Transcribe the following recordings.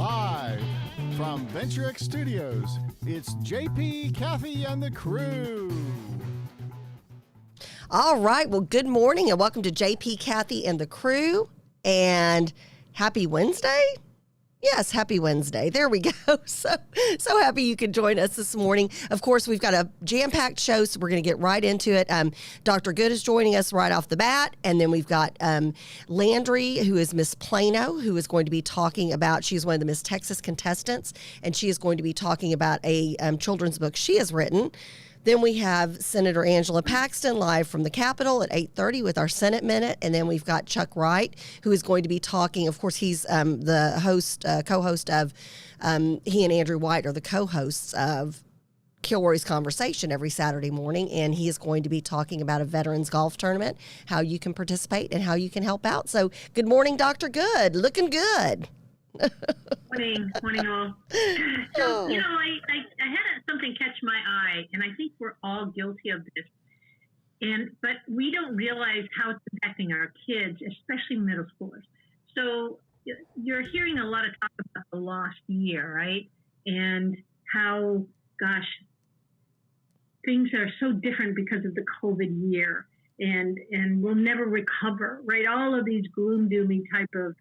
Live from VentureX Studios, it's JP, Kathy, and the crew. All right. Well, good morning and welcome to JP, Kathy, and the crew. And happy Wednesday. Yes, happy Wednesday. There we go. So happy you could join us this morning. Of course, we've got a jam-packed show, so we're going to get right into it. Dr. Good is joining us right off the bat, and then we've got Landry, who is Miss Plano, who is going to be talking about, she's one of the Miss Texas contestants, and she is going to be talking about a children's book she has written. Then we have Senator Angela Paxton live from the Capitol at 8:30 with our Senate Minute. And then we've got Chuck Wright, who is going to be talking. Of course, he's the host, co-host of, he and Andrew White are the co-hosts of Kilroy's Conversation every Saturday morning. And he is going to be talking about a veterans golf tournament, how you can participate and how you can help out. So good morning, Dr. Good. Looking good. Morning all. So, I had something catch my eye, and I think we're all guilty of this. But we don't realize how it's impacting our kids, especially middle schoolers. So you're hearing a lot of talk about the lost year, right? And how, things are so different because of the COVID year, and we'll never recover, right? All of these gloom-doomy type of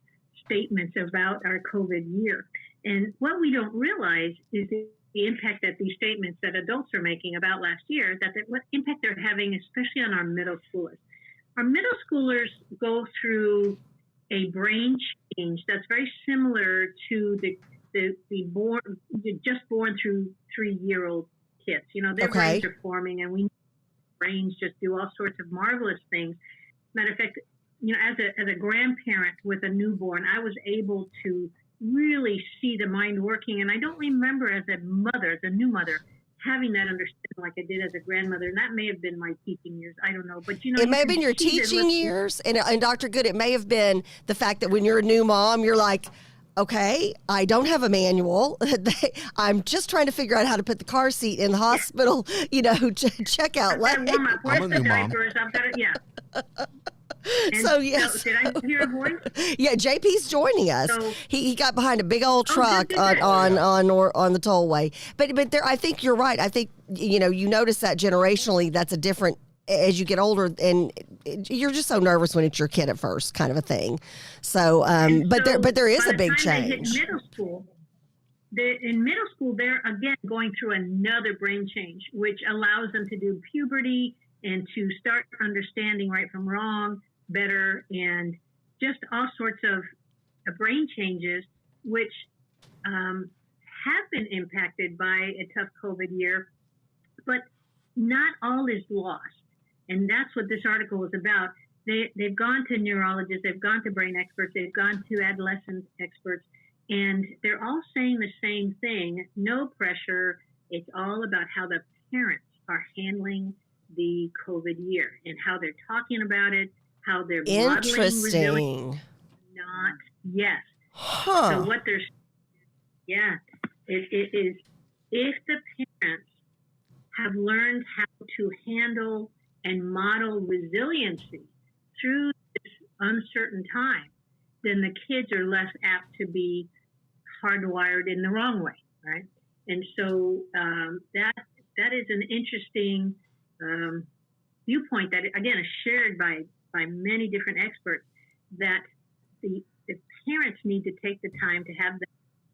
statements about our COVID year. And what we don't realize is the impact that these statements that adults are making about last year, what impact they're having, especially on our middle schoolers. Our middle schoolers go through a brain change that's very similar to the just born through 3-year-old kids. Their brains are forming, and we know brains just do all sorts of marvelous things. Matter of fact, as a grandparent with a newborn, I was able to really see the mind working. And I don't remember as a mother, the new mother, having that understanding like I did as a grandmother. And that may have been my teaching years. I don't know. But, it may have been your teaching years. And Dr. Good, it may have been the fact that when you're a new mom, you're like, okay, I don't have a manual. I'm just trying to figure out how to put the car seat in the hospital, checkout lane. I'm a new mom. Yes. Did I hear a voice? Yeah, JP's joining us. So, he got behind a big old truck on the tollway. But there, I think you're right. I think you notice that generationally, that's a different as you get older, and you're just so nervous when it's your kid at first, kind of a thing. So, but there is a big change. They hit middle school. In middle school, they're again going through another brain change, which allows them to do puberty and to start understanding right from wrong better, and just all sorts of brain changes, which have been impacted by a tough COVID year. But not all is lost. And that's what this article is about. They've gone to neurologists, they've gone to brain experts, they've gone to adolescent experts, and they're all saying the same thing: no pressure. It's all about how the parents are handling the COVID year and how they're talking about it, how they're modeling resilience. Yes. Huh. So what they're, it is, if the parents have learned how to handle and model resiliency through this uncertain time, then the kids are less apt to be hardwired in the wrong way, right? And so that is an interesting viewpoint that, again, is shared by many different experts, that the parents need to take the time to have that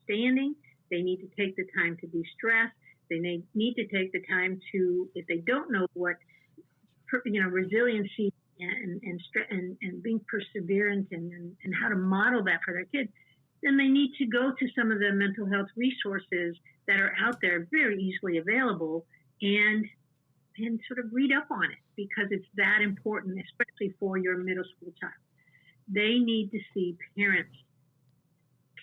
standing. They need to take the time to be stressed. They need to take the time to, if they don't know what, resiliency and being perseverant and how to model that for their kids, then they need to go to some of the mental health resources that are out there very easily available and sort of read up on it, because it's that important, especially for your middle school child. They need to see parents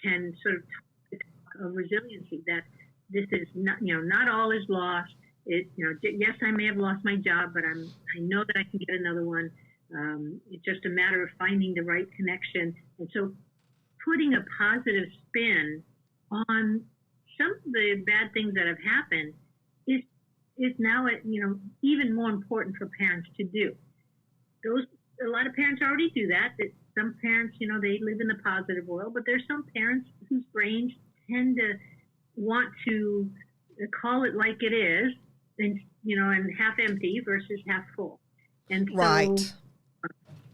can sort of talk of resiliency, that this is not, not all is lost. Yes, I may have lost my job, but I know that I can get another one. It's just a matter of finding the right connection. And so putting a positive spin on some of the bad things that have happened is now even more important for parents to do. A lot of parents already do that. Some parents, they live in the positive world, but there's some parents whose brains tend to want to call it like it is, and and half empty versus half full. And so Right.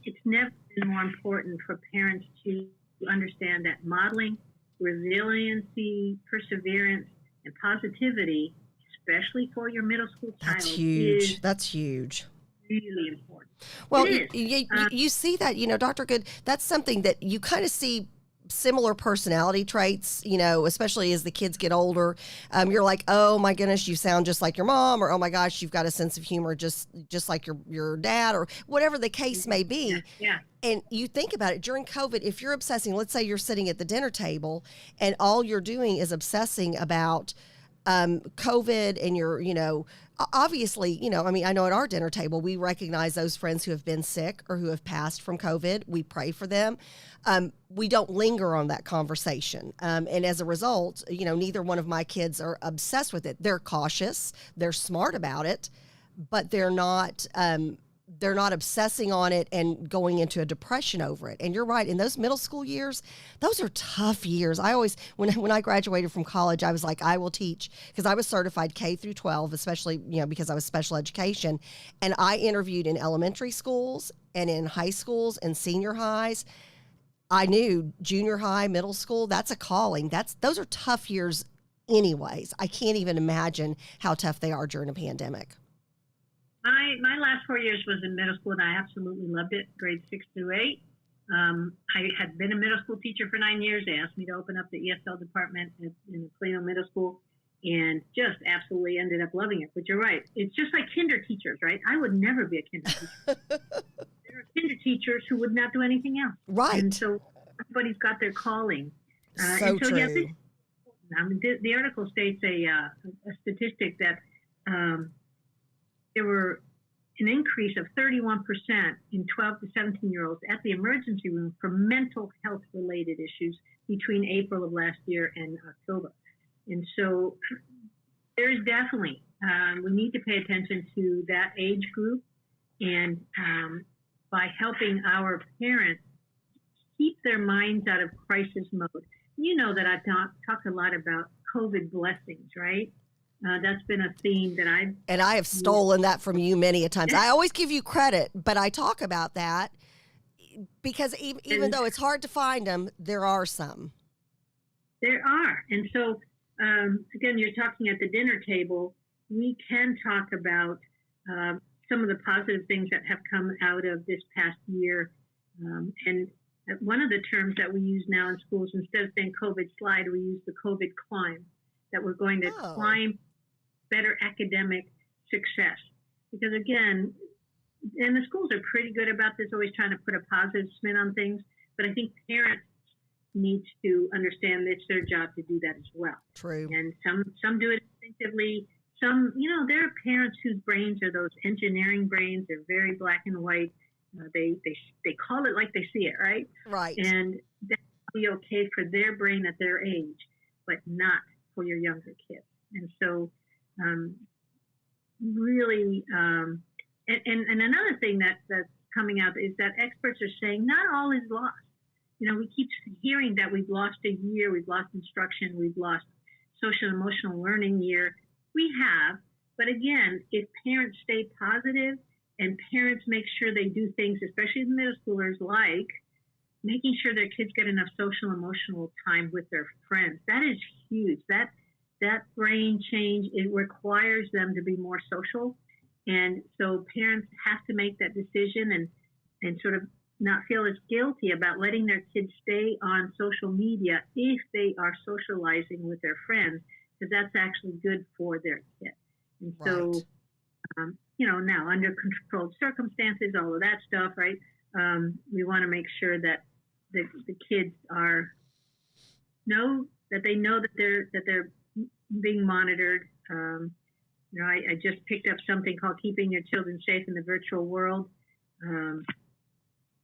it's never been more important for parents to understand that modeling resiliency, perseverance, and positivity, especially for your middle school child, That's huge. is That's huge. really important. Well, It is. you see that, Dr. Good, that's something that you kind of see similar personality traits, especially as the kids get older. You're like, oh my goodness, you sound just like your mom, or oh my gosh, you've got a sense of humor just like your dad, or whatever the case may be. Yeah. And you think about it during COVID, if you're obsessing, let's say you're sitting at the dinner table and all you're doing is obsessing about COVID, and you're, obviously, I know at our dinner table, we recognize those friends who have been sick or who have passed from COVID. We pray for them. We don't linger on that conversation. And as a result, neither one of my kids are obsessed with it. They're cautious, they're smart about it, but they're not obsessing on it and going into a depression over it. And you're right, in those middle school years, those are tough years. I always, when I graduated from college, I was like, I will teach, because I was certified K through 12, especially, because I was special education. And I interviewed in elementary schools and in high schools and senior highs. I knew junior high, middle school, that's a calling. Those are tough years anyways. I can't even imagine how tough they are during a pandemic. My last 4 years was in middle school, and I absolutely loved it, grades 6 through 8. I had been a middle school teacher for 9 years. They asked me to open up the ESL department in the Plano Middle School, and just absolutely ended up loving it. But you're right. It's just like kinder teachers, right? I would never be a kinder teacher. There are kinder teachers who would not do anything else. Right. And so everybody's got their calling. So true. The article states a statistic that there were an increase of 31% in 12 to 17-year-olds at the emergency room for mental health-related issues between April of last year and October. And so there's definitely, we need to pay attention to that age group, and by helping our parents keep their minds out of crisis mode. You know that I've talked a lot about COVID blessings, right? That's been a theme that I have stolen that from you many a times. I always give you credit, but I talk about that because even though it's hard to find them, there are some. There are. And so, again, you're talking at the dinner table. We can talk about some of the positive things that have come out of this past year. And one of the terms that we use now in schools, instead of saying COVID slide, we use the COVID climb, that we're going to climb better academic success. Because again, and the schools are pretty good about this, always trying to put a positive spin on things, but I think parents need to understand it's their job to do that as well. True. And some do it instinctively. Some, there are parents whose brains are those engineering brains. They're very black and white. They call it like they see it, right? Right. And that would be okay for their brain at their age, but not for your younger kids. And so really, and another thing that's coming out is that experts are saying not all is lost. We keep hearing that we've lost a year, we've lost instruction, we've lost social and emotional learning year. We have, but again, if parents stay positive and parents make sure they do things, especially the middle schoolers, like making sure their kids get enough social and emotional time with their friends, that is huge. That brain change, it requires them to be more social. And so parents have to make that decision and sort of not feel as guilty about letting their kids stay on social media if they are socializing with their friends, because that's actually good for their kids. And so, now under controlled circumstances, all of that stuff, right? We want to make sure that the kids know that they're being monitored. I just picked up something called Keeping Your Children Safe in the Virtual World.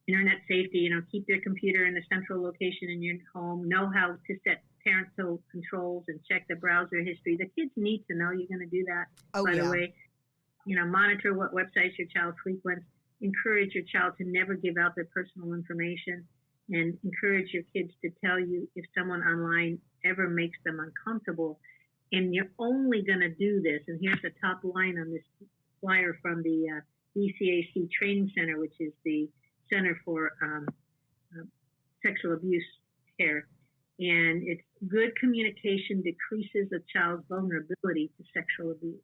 Internet safety, keep your computer in a central location in your home. Know how to set parental controls and check the browser history. The kids need to know you're going to do that, by the way. Monitor what websites your child frequents. Encourage your child to never give out their personal information. and encourage your kids to tell you if someone online ever makes them uncomfortable. And you're only going to do this. And here's the top line on this flyer from the ECAC Training Center, which is the Center for Sexual Abuse Care. And it's good communication decreases a child's vulnerability to sexual abuse.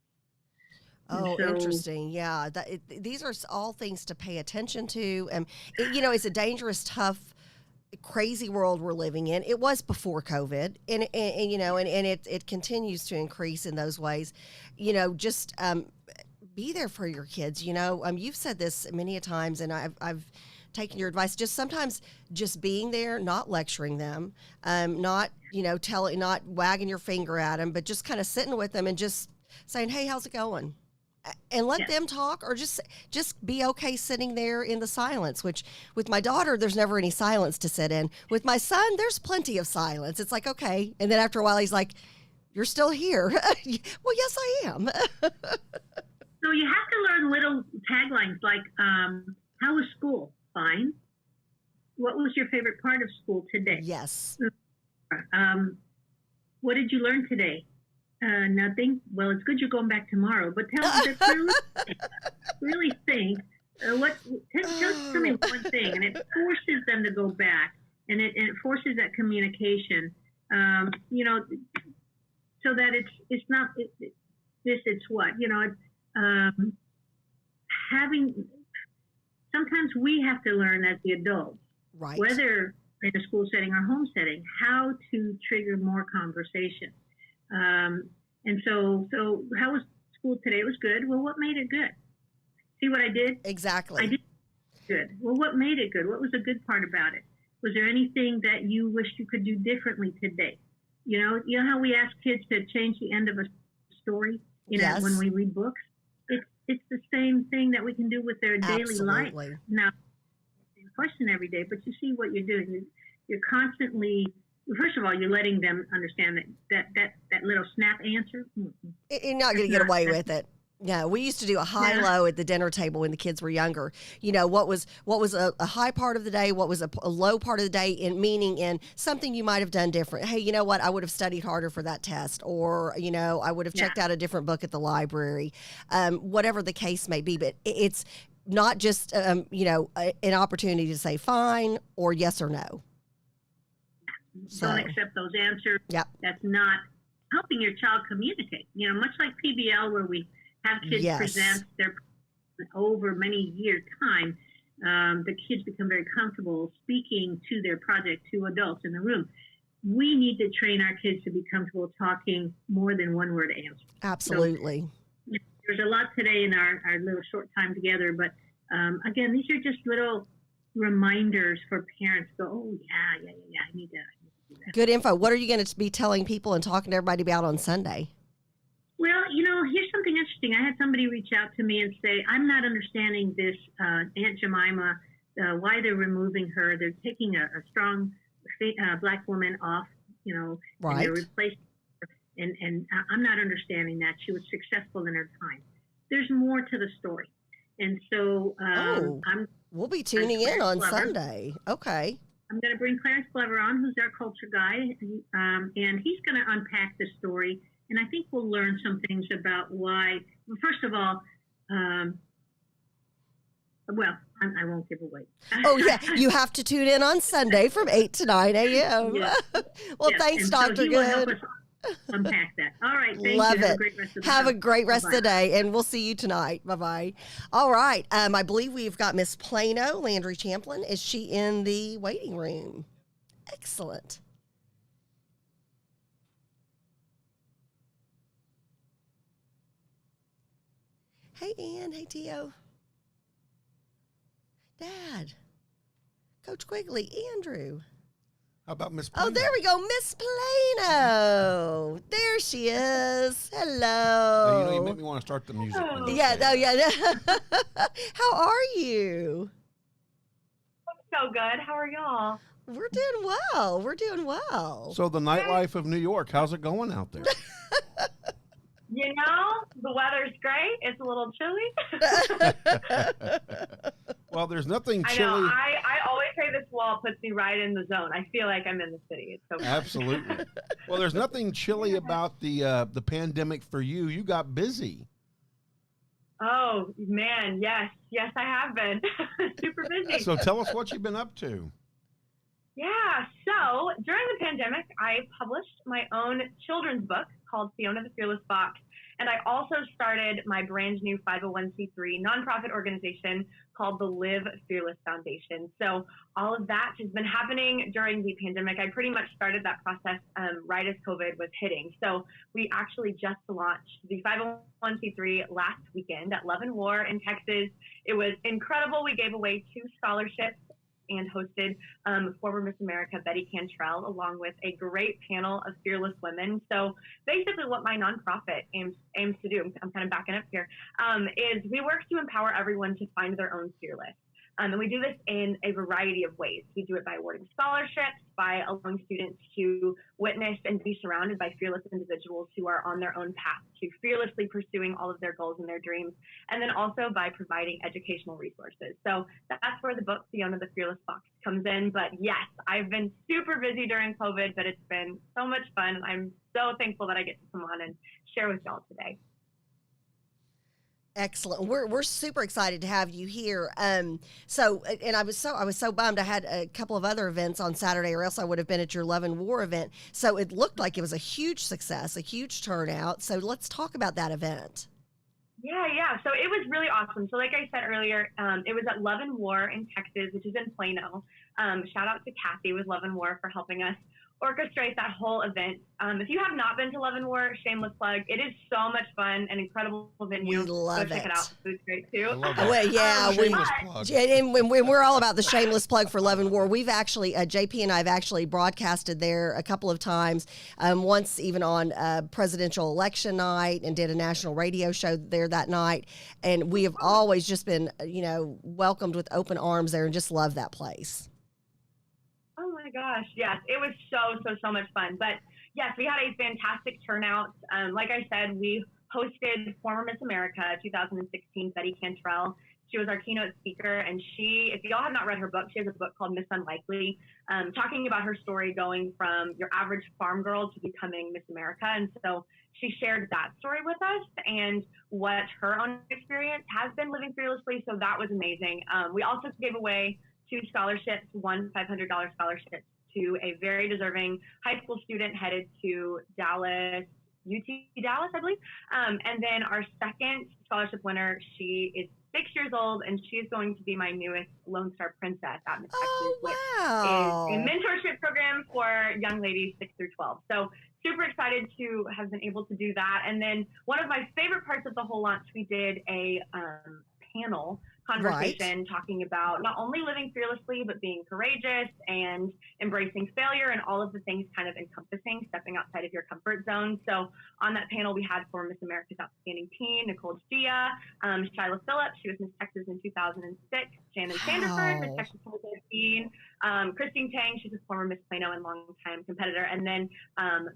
Oh, interesting. Yeah. These are all things to pay attention to. It's a dangerous, tough, crazy world we're living in. It was before COVID, and it continues to increase in those ways. Just be there for your kids. You've said this many a times, and I've taken your advice. Just sometimes just being there, not lecturing them, not not wagging your finger at them, but just kind of sitting with them and just saying, "Hey, how's it going?" And let them talk, or just be okay sitting there in the silence, which with my daughter, there's never any silence to sit in. With my son, there's plenty of silence. It's like, okay. And then after a while, he's like, "You're still here." Well, yes, I am. So you have to learn little taglines like, how was school? Fine. What was your favorite part of school today? Yes. What did you learn today? Nothing. Well, it's good you're going back tomorrow, but really think, tell me one thing, and it forces them to go back, and it forces that communication, so that it's not it's what, having, sometimes we have to learn as the adults, right, whether in a school setting or home setting, how to trigger more conversation. And so how was school today? It was good. Well, what made it good? See what I did? Exactly. I did good. Well, what made it good? What was the good part about it? Was there anything that you wished you could do differently today? You know how we ask kids to change the end of a story, yes, when we read books? It's the same thing that we can do with their daily life. Now, question every day, but you see what you're doing. You're constantly, first of all, you're letting them understand that little snap answer. You're not going to get away with it. Yeah, we used to do a high-low at the dinner table when the kids were younger. What was a high part of the day, what was a low part of the day, in something you might have done different. Hey, you know what? I would have studied harder for that test, or I would have checked out a different book at the library. Whatever the case may be, but it's not just an opportunity to say fine or yes or no. Don't accept those answers. Yep. That's not helping your child communicate. Much like PBL, where we have kids present their over many year time, the kids become very comfortable speaking to their project to adults in the room. We need to train our kids to be comfortable talking more than one word answer. Absolutely. So, there's a lot today in our little short time together, but again, these are just little reminders for parents to go, oh, yeah, I need to do that. Good info. What are you going to be telling people and talking to everybody about on Sunday? Well, here's something interesting. I had somebody reach out to me and say, I'm not understanding this Aunt Jemima, why they're removing her. They're taking a strong Black woman off, right, and they're replacing her. And I'm not understanding that. She was successful in her time. There's more to the story. And so we'll be tuning in on Sunday. Okay. I'm going to bring Clarence Glover on, who's our culture guy, and he's going to unpack the story. And I think we'll learn some things about why. Well, first of all, I won't give away. Oh, yeah. You have to tune in on Sunday from 8 to 9 a.m. Yes. Well, thanks, Dr. So Good. Unpack that. All right. Thank Love you. it. Have a great rest of the day, and we'll see you tonight. Bye-bye. All right. I believe we've got Miss Plano, Landry Champlin. Is she in the waiting room? Excellent. Hey, Ann. Hey, Tio. Dad. Coach Quigley. Andrew. How about Miss Plano? Oh, there we go. Miss Plano. There she is. Hello. Hey, you make me want to start the music. Yeah. How are you? I'm so good. How are y'all? We're doing well. So the nightlife of New York, how's it going out there? The weather's great. It's a little chilly. Well, there's nothing chilly. I know. I always say this wall puts me right in the zone. I feel like I'm in the city. It's so fun. Absolutely. Well, there's nothing chilly about the pandemic for you. You got busy. Oh, man. Yes, I have been. Super busy. So tell us what you've been up to. Yeah, so during the pandemic, I published my own children's book called Fiona the Fearless Fox, and I also started my brand new 501c3 nonprofit organization called the Live Fearless Foundation. So all of that has been happening during the pandemic. I pretty much started that process right as COVID was hitting. So we actually just launched the 501c3 last weekend at Love and War in Texas. It was incredible. We gave away 2 scholarships and hosted former Miss America Betty Cantrell, along with a great panel of fearless women. So basically what my nonprofit aims to do, I'm kind of backing up here, is we work to empower everyone to find their own fearless. And we do this in a variety of ways. We do it by awarding scholarships, by allowing students to witness and be surrounded by fearless individuals who are on their own path to fearlessly pursuing all of their goals and their dreams, and then also by providing educational resources. So that's where the book, Fiona the Fearless Fox, comes in. But yes, I've been super busy during COVID, but it's been so much fun. I'm so thankful that I get to come on and share with y'all today. Excellent. We're super excited to have you here. So I was so bummed. I had a couple of other events on Saturday, or else I would have been at your Love and War event. So it looked like it was a huge success, a huge turnout. So let's talk about that event. Yeah. So it was really awesome. So like I said earlier, it was at Love and War in Texas, which is in Plano. Shout out to Kathy with Love and War for helping us orchestrate that whole event. If you have not been to Love and War, shameless plug. It is so much fun, an incredible venue. We love Go check it out. The food's great too. I love that. Well, yeah, Shameless plug. and when we're all about the shameless plug for Love and War. We've actually, JP and I have actually broadcasted there a couple of times, once even on presidential election night, and did a national radio show there that night. And we have always just been, welcomed with open arms there, and just love that place. Oh my gosh, yes, it was so much fun. But yes, we had a fantastic turnout. Like I said, we hosted former Miss America 2016, Betty Cantrell. She was our keynote speaker, and if y'all have not read her book, she has a book called Miss Unlikely, talking about her story going from your average farm girl to becoming Miss America. And so she shared that story with us and what her own experience has been living fearlessly. So that was amazing. We also gave away 2 scholarships, one $500 scholarship to a very deserving high school student headed to Dallas, UT Dallas, I believe. And then our second scholarship winner, she is 6 years old, and she is going to be my newest Lone Star Princess at Miss Texas, which is a mentorship program for young ladies 6 through 12. So super excited to have been able to do that. And then one of my favorite parts of the whole launch, we did a panel conversation talking about not only living fearlessly, but being courageous and embracing failure and all of the things kind of encompassing stepping outside of your comfort zone. So on that panel, we had former Miss America's Outstanding Teen, Nicole Gia, Shyla Phillips, she was Miss Texas in 2006, Shannon Sanderford, Miss Texas 2015, Christine Tang, she's a former Miss Plano and longtime competitor, and then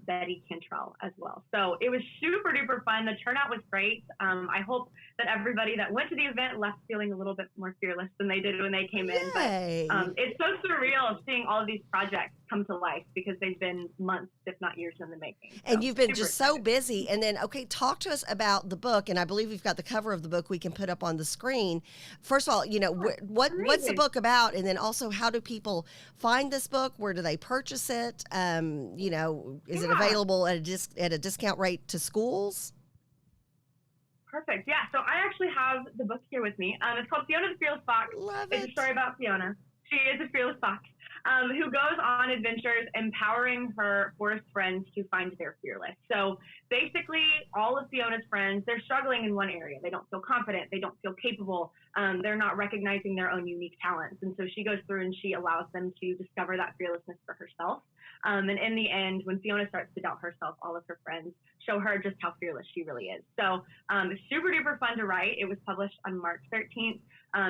Betty Cantrell as well. So it was super duper fun. The turnout was great. I hope that everybody that went to the event left feeling a little bit more fearless than they did when they came in. But it's so surreal seeing all of these projects come to life because they've been months, if not years in the making. So, and you've been just so busy. And then, talk to us about the book. And I believe we've got the cover of the book we can put up on the screen. First of all, what's the book about? And then also, how do people find this book? Where do they purchase it? Is it available at a discount rate to schools? Perfect. Yeah. So I actually have the book here with me. It's called Fiona the Fearless Fox. It's a story about Fiona. She is a fearless fox who goes on adventures empowering her forest friends to find their fearless. So basically, all of Fiona's friends, they're struggling in one area. They don't feel confident. They don't feel capable. They're not recognizing their own unique talents. And so she goes through and she allows them to discover that fearlessness for herself. And in the end, when Fiona starts to doubt herself, all of her friends show her just how fearless she really is. So it's super duper fun to write. It was published on March 13th.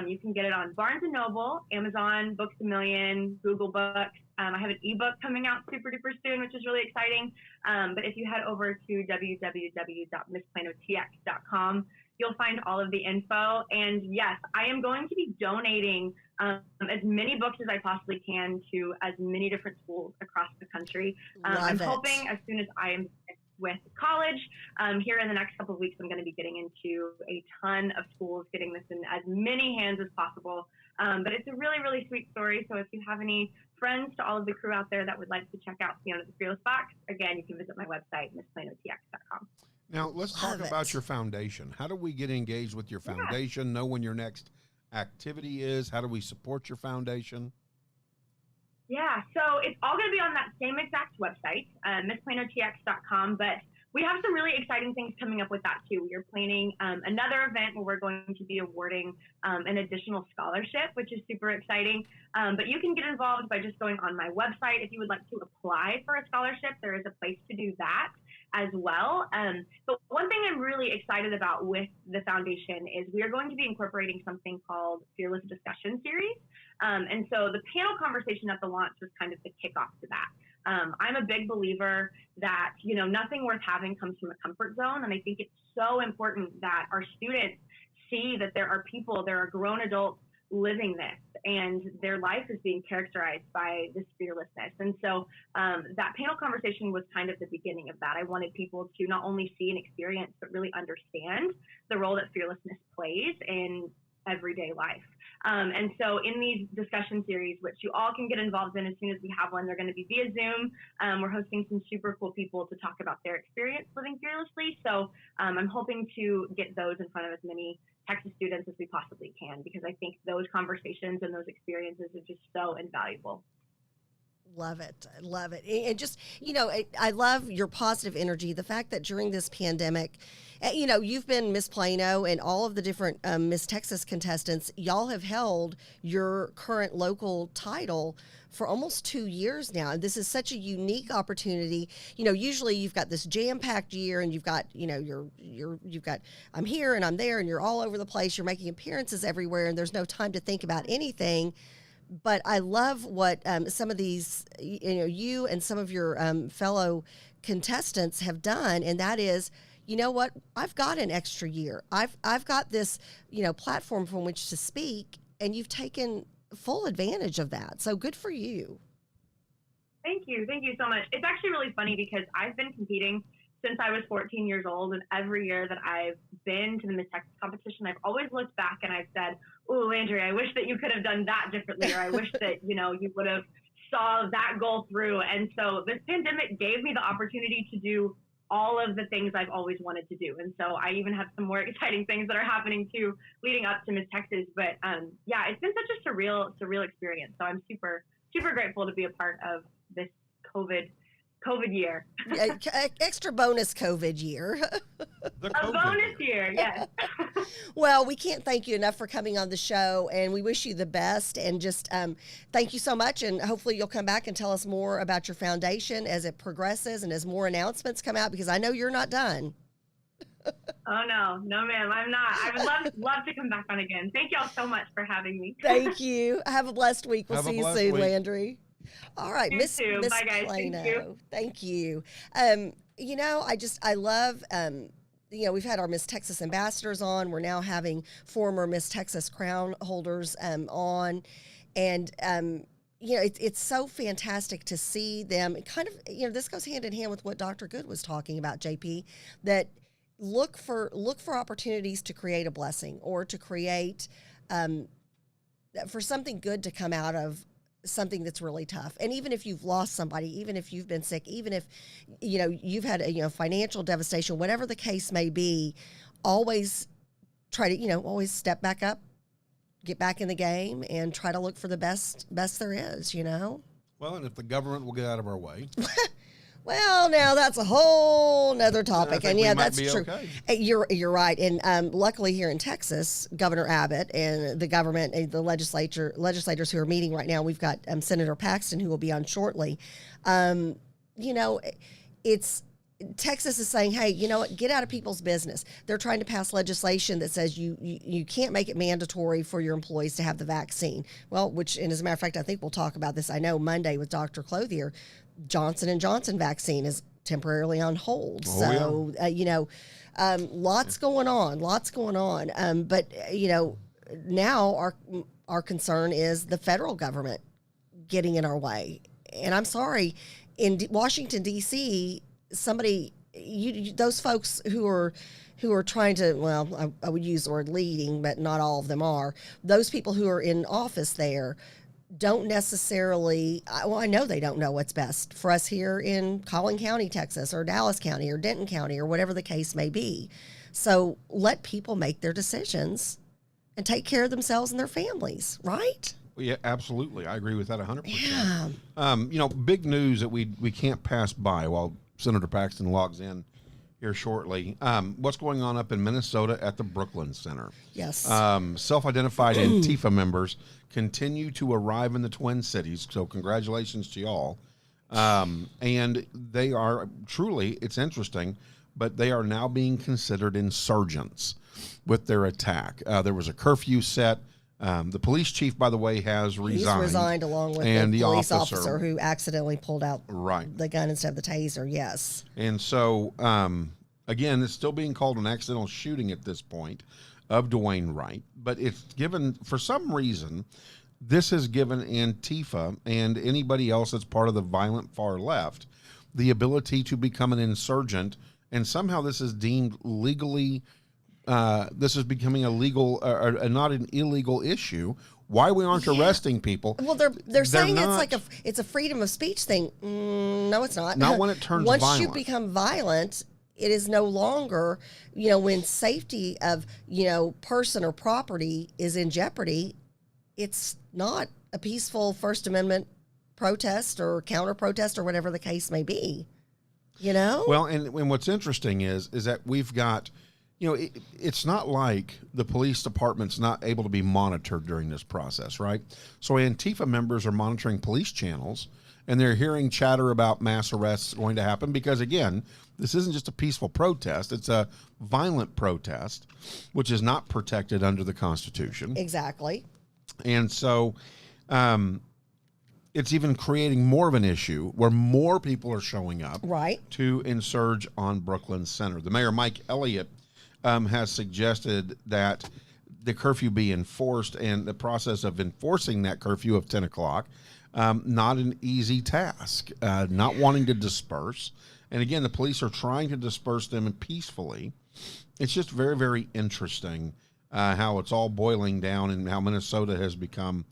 You can get it on Barnes & Noble, Amazon, Books A Million, Google Books. I have an ebook coming out super duper soon, which is really exciting. But if you head over to www.missplanotx.com, you'll find all of the info. And yes, I am going to be donating as many books as I possibly can to as many different schools across the country. I'm hoping as soon as I am with college, here in the next couple of weeks, I'm going to be getting into a ton of schools, getting this in as many hands as possible. But it's a really, really sweet story. So if you have any friends to all of the crew out there that would like to check out Fiona the Fearless Fox, again, you can visit my website, MissPlanoTX.com. Now, let's talk about your foundation. How do we get engaged with your foundation, know when your next activity is? How do we support your foundation? Yeah, so it's all going to be on that same exact website, MissPlanoTX.com, but we have some really exciting things coming up with that too. We are planning another event where we're going to be awarding an additional scholarship, which is super exciting. But you can get involved by just going on my website. If you would like to apply for a scholarship, there is a place to do that as well. But one thing I'm really excited about with the foundation is we are going to be incorporating something called Fearless Discussion Series. And so the panel conversation at the launch was kind of the kickoff to that. I'm a big believer that, nothing worth having comes from a comfort zone. And I think it's so important that our students see that there are people, there are grown adults living this, and their life is being characterized by this fearlessness. And so that panel conversation was kind of the beginning of that. I wanted people to not only see and experience, but really understand the role that fearlessness plays in everyday life. And so in these discussion series, which you all can get involved in as soon as we have one, they're going to be via Zoom. We're hosting some super cool people to talk about their experience living fearlessly. So I'm hoping to get those in front of as many Texas students as we possibly can, because I think those conversations and those experiences are just so invaluable. Love it. I love it. And just, I love your positive energy. The fact that during this pandemic, you've been Miss Plano and all of the different Miss Texas contestants, y'all have held your current local title for almost 2 years now. And this is such a unique opportunity. Usually you've got this jam-packed year and you've got, you've got, I'm here and I'm there and you're all over the place. You're making appearances everywhere and there's no time to think about anything. But I love what some of these, you and some of your fellow contestants have done, and that is, you know what? I've got an extra year. I've got this, platform from which to speak, and you've taken full advantage of that. So good for you. Thank you so much. It's actually really funny because I've been competing since I was 14 years old, and every year that I've been to the Miss Texas competition, I've always looked back and I've said, "Oh, Landry, I wish that you could have done that differently," or "I wish that you would have saw that goal through." And so this pandemic gave me the opportunity to do all of the things I've always wanted to do. And so I even have some more exciting things that are happening too, leading up to Miss Texas. But it's been such a surreal experience. So I'm super, super grateful to be a part of this COVID year. Extra bonus COVID year. A bonus year, yes. Well, we can't thank you enough for coming on the show, and we wish you the best. And just thank you so much. And hopefully you'll come back and tell us more about your foundation as it progresses and as more announcements come out, because I know you're not done. Oh, no, ma'am, I'm not. I would love to come back on again. Thank y'all so much for having me. Thank you. Have a blessed week. We'll see you soon, Landry. All right, Miss Bye, guys. Plano. Thank you. I love, we've had our Miss Texas ambassadors on. We're now having former Miss Texas crown holders on. And, it's so fantastic to see them kind of, this goes hand in hand with what Dr. Good was talking about, JP, that look for opportunities to create a blessing or to create, for something good to come out of something that's really tough. And even if you've lost somebody, even if you've been sick, even if, you've had a, financial devastation, whatever the case may be, always try to, always step back up, get back in the game and try to look for the best there is, Well, and if the government will get out of our way. Well, now that's a whole nother topic, and that's true. Okay. You're right, and luckily here in Texas, Governor Abbott and the government, the legislators who are meeting right now. We've got Senator Paxton who will be on shortly. It's Texas is saying, hey, you know what? Get out of people's business. They're trying to pass legislation that says you can't make it mandatory for your employees to have the vaccine. Well, and as a matter of fact, I think we'll talk about this. I know Monday with Dr. Clothier. Johnson & Johnson vaccine is temporarily on hold. Lots going on. But, now our concern is the federal government getting in our way. And I'm sorry, in Washington, D.C., those folks who are trying to, well, I would use the word leading, but not all of them are. Those people who are in office there don't necessarily, well, I know they don't know what's best for us here in Collin County, Texas, or Dallas County, or Denton County, or whatever the case may be. So let people make their decisions and take care of themselves and their families, right? Yeah, absolutely. I agree with that 100%. Yeah. Big news that we can't pass by while Senator Paxton logs in here shortly. What's going on up in Minnesota at the Brooklyn Center? Yes. Self-identified Antifa members continue to arrive in the Twin Cities, so congratulations to y'all. And they are truly, it's interesting, but they are now being considered insurgents with their attack. There was a curfew set. The police chief, by the way, has resigned. He's resigned along with the police officer who accidentally pulled out the gun instead of the taser, yes. And so, again, it's still being called an accidental shooting at this point of Dwayne Wright. But it's given, for some reason, this has given Antifa and anybody else that's part of the violent far left the ability to become an insurgent. And somehow this is deemed legally, this is becoming a legal, not an illegal issue. Why we aren't arresting people? Well, they're saying not, it's a freedom of speech thing. No, it's not. Not when it turns violent. Once you become violent, it is no longer, when safety of, person or property is in jeopardy, it's not a peaceful First Amendment protest or counter protest or whatever the case may be. Well, and what's interesting is that we've got, it's not like the police department's not able to be monitored during this process, right? So Antifa members are monitoring police channels, and they're hearing chatter about mass arrests going to happen because, again, this isn't just a peaceful protest. It's a violent protest, which is not protected under the Constitution. Exactly. And so it's even creating more of an issue where more people are showing up to insurge on Brooklyn Center. The mayor, Mike Elliott, has suggested that the curfew be enforced, and the process of enforcing that curfew of 10 o'clock, not an easy task, not wanting to disperse. And again, the police are trying to disperse them peacefully. It's just very, very interesting how it's all boiling down and how Minnesota has become,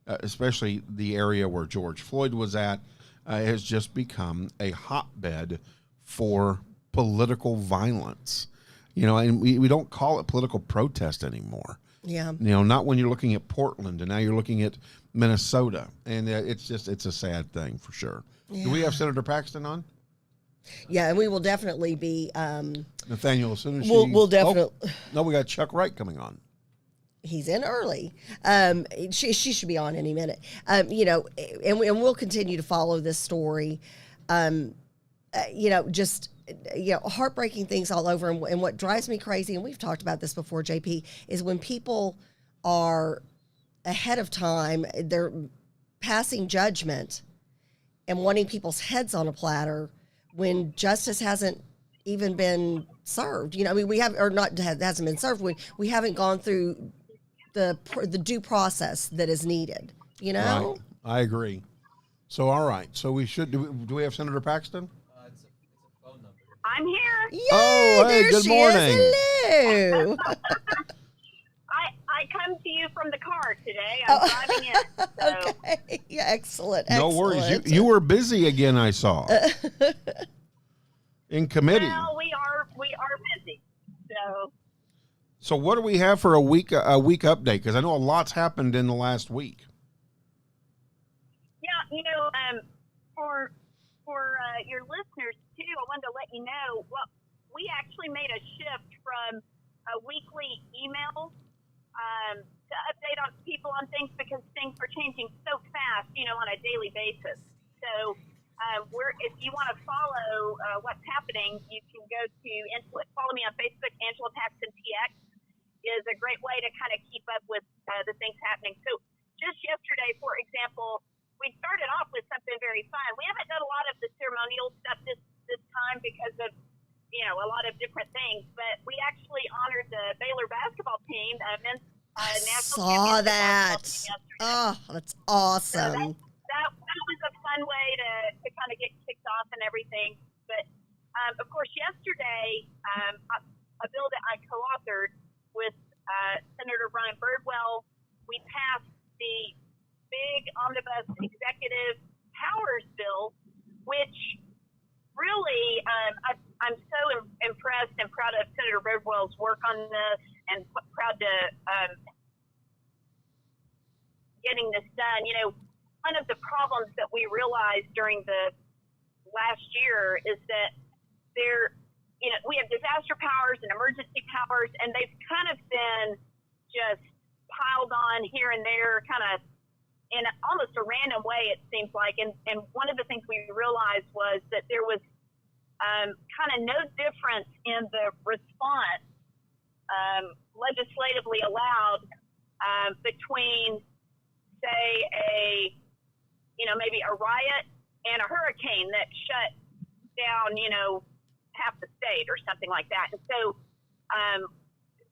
especially the area where George Floyd was at, has just become a hotbed for political violence. And we don't call it political protest anymore. Yeah. Not when you're looking at Portland, and now you're looking at Minnesota. And it's a sad thing for sure. Yeah. Do we have Senator Paxton on? Yeah, and we will definitely be. Nathaniel, as soon as we'll definitely. Oh, no, we got Chuck Wright coming on. He's in early. She should be on any minute. And we'll continue to follow this story. Heartbreaking things all over. And what drives me crazy, and we've talked about this before, JP, is when people are ahead of time, they're passing judgment and wanting people's heads on a platter when justice hasn't even been served. Hasn't been served. We haven't gone through the due process that is needed. Right. I agree. So, all right. So we should, do we have Senator Paxton? It's a phone number. I'm here. Yay, hey, there good she morning. Is. Hello. I come to you from the car today. I'm driving in. So. Okay. Yeah, excellent. No worries. You were busy again, I saw. In committee. Well, we are busy. So what do we have for a week update? Because I know a lot's happened in the last week. Yeah, for your listeners too, I wanted to let you know. Well, we actually made a shift from a weekly email to update on people on things because things are changing so fast, on a daily basis. So if you want to follow what's happening, you can follow me on Facebook. Angela Paxton TX is a great way to kind of keep up with the things happening. So just yesterday, for example, we started off with something very fun. We haven't done a lot of the ceremonial stuff this time because of a lot of different things, but we actually honored the Baylor basketball team, men's national saw that. Oh, that's So awesome. that was a fun way to kind of get kicked off and everything. But of course, yesterday, a bill that I co-authored with Senator Brian Birdwell, we passed the big omnibus executive powers bill, which really I'm so impressed and proud of Senator Birdwell's work on this, and proud to getting this done. You know, one of the problems that we realized during the last year is that we have disaster powers and emergency powers, and they've kind of been just piled on here and there, kind of in almost a random way, it seems like. And one of the things we realized was that there was kind of no difference in the response legislatively allowed between, say, maybe a riot and a hurricane that shut down, half the state or something like that. And so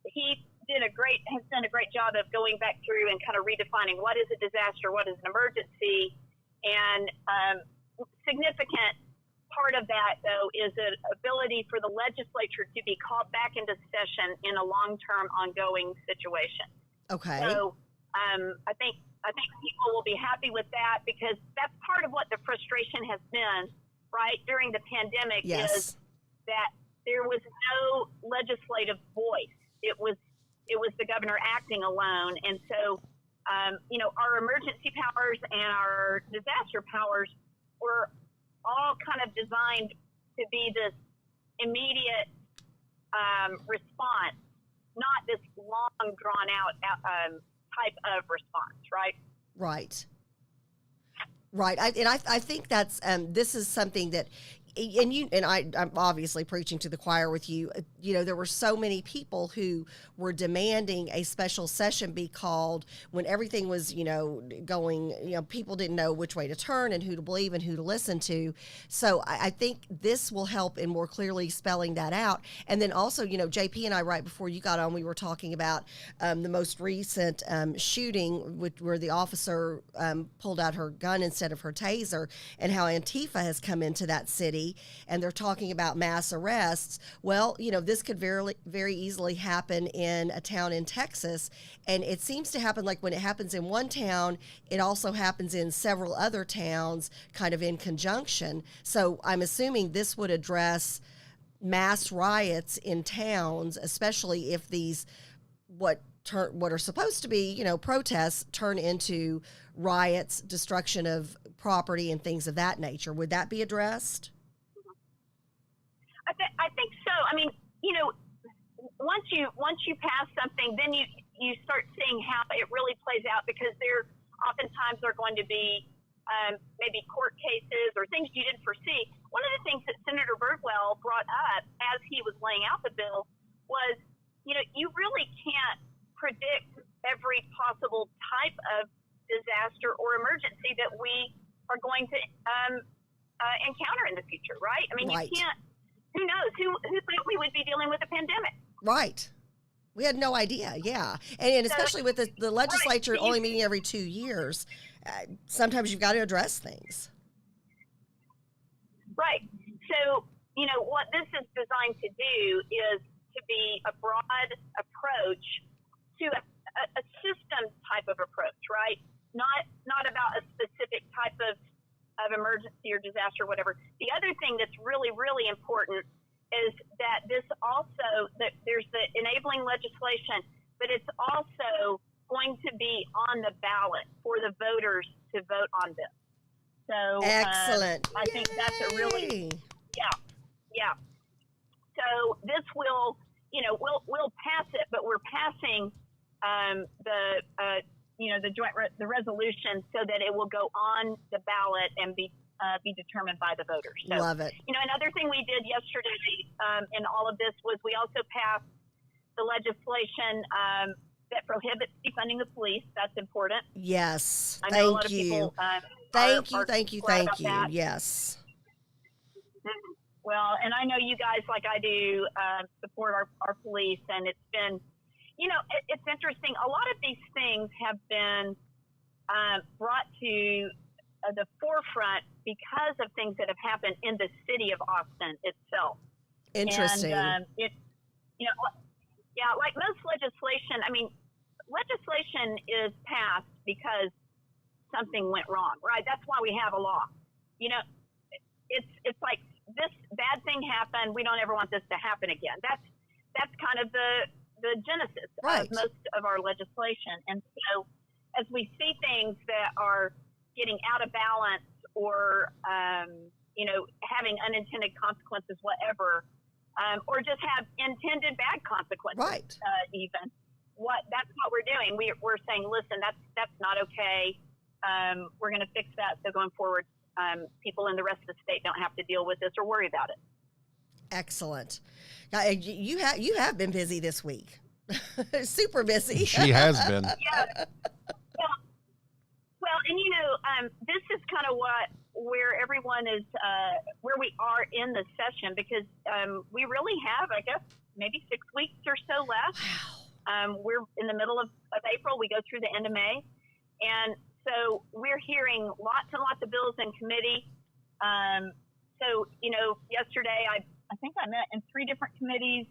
he has done a great job of going back through and kind of redefining what is a disaster, what is an emergency, and significant part of that, though, is the ability for the legislature to be called back into session in a long-term ongoing situation. Okay. So I think people will be happy with that, because that's part of what the frustration has been, right, during the pandemic. Yes. Is that there was no legislative voice. It was the governor acting alone. And so, our emergency powers and our disaster powers were all kind of designed to be this immediate response, not this long drawn out type of response, right? Right. I think that's this is something that, I'm obviously preaching to the choir with you. There were so many people who were demanding a special session be called when everything was, going, people didn't know which way to turn and who to believe and who to listen to. So I think this will help in more clearly spelling that out. And then also, JP and I, right before you got on, we were talking about the most recent shooting where the officer pulled out her gun instead of her taser, and how Antifa has come into that city. And they're talking about mass arrests. Well, this could very, very easily happen in a town in Texas. And it seems to happen, like when it happens in one town, it also happens in several other towns kind of in conjunction. So I'm assuming this would address mass riots in towns, especially if these, what are supposed to be, protests turn into riots, destruction of property and things of that nature. Would that be addressed? I think so. I mean, once you pass something, then you start seeing how it really plays out, because there oftentimes are going to be maybe court cases or things you didn't foresee. One of the things that Senator Birdwell brought up as he was laying out the bill was, you really can't predict every possible type of disaster or emergency that we are going to encounter in the future, right? I mean, right. You can't. Who knows? Who thought we would be dealing with a pandemic? Right. We had no idea, yeah. And especially with the legislature right. only meeting every 2 years, sometimes you've got to address things. Right. So, what this is designed to do is to be a broad approach to a system type of approach, right? Not about a specific type of emergency or disaster, whatever. The other thing that's really, really important is that there's the enabling legislation, but it's also going to be on the ballot for the voters to vote on this. So excellent. I think that's a really, yeah. So this will, we'll pass it, but we're passing the resolution so that it will go on the ballot and be determined by the voters. So, love it. Another thing we did yesterday in all of this was we also passed the legislation that prohibits defunding the police. That's important. Yes. I know a lot of people, Thank you. that. Yes. Well, and I know you guys, like I do, support our police, and it's been, it's interesting. A lot of these things have been brought to the forefront because of things that have happened in the city of Austin itself. Interesting. And like most legislation, legislation is passed because something went wrong, right? That's why we have a law. It's like this bad thing happened. We don't ever want this to happen again. That's kind of the genesis of most of our legislation. And so as we see things that are getting out of balance or, having unintended consequences, whatever, or just have intended bad consequences, even. That's what we're doing. We're saying, listen, that's not okay. We're going to fix that. So going forward, people in the rest of the state don't have to deal with this or worry about it. Excellent. You have been busy this week. Super busy. She has been. Yeah. Well, and this is kind of where everyone is, where we are in the session, because we really have, I guess, maybe 6 weeks or so left. Wow. We're in the middle of April. We go through the end of May. And so we're hearing lots and lots of bills in committee. Yesterday I think I met in 3 different committees.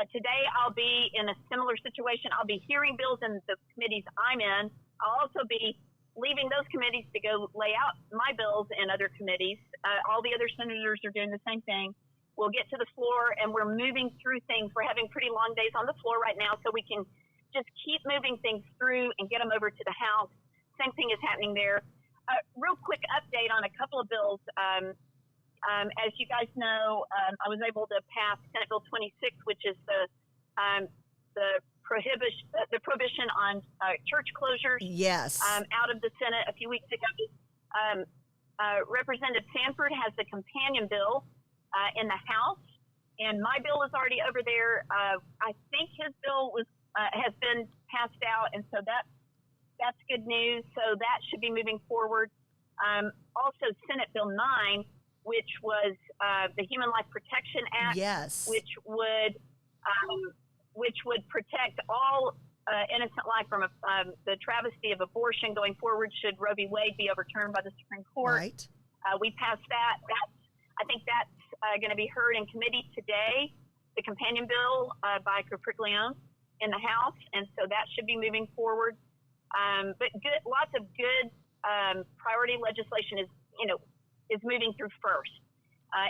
Today I'll be in a similar situation. I'll be hearing bills in the committees I'm in. I'll also be leaving those committees to go lay out my bills in other committees. All the other senators are doing the same thing. We'll get to the floor and we're moving through things. We're having pretty long days on the floor right now, so we can just keep moving things through and get them over to the House. Same thing is happening there. Real quick update on a couple of bills. As you guys know, I was able to pass Senate Bill 26, which is the prohibition on church closures. Yes. Out of the Senate a few weeks ago. Representative Sanford has the companion bill in the House, and my bill is already over there. I think his bill has been passed out, and so that's good news. So that should be moving forward. Also, Senate Bill 9, which was the Human Life Protection Act, yes, which would protect all innocent life from the travesty of abortion going forward should Roe v. Wade be overturned by the Supreme Court. Right. We passed that. I think that's going to be heard in committee today, the companion bill by Capriglione in the House, and so that should be moving forward. But lots of good priority legislation is moving through first,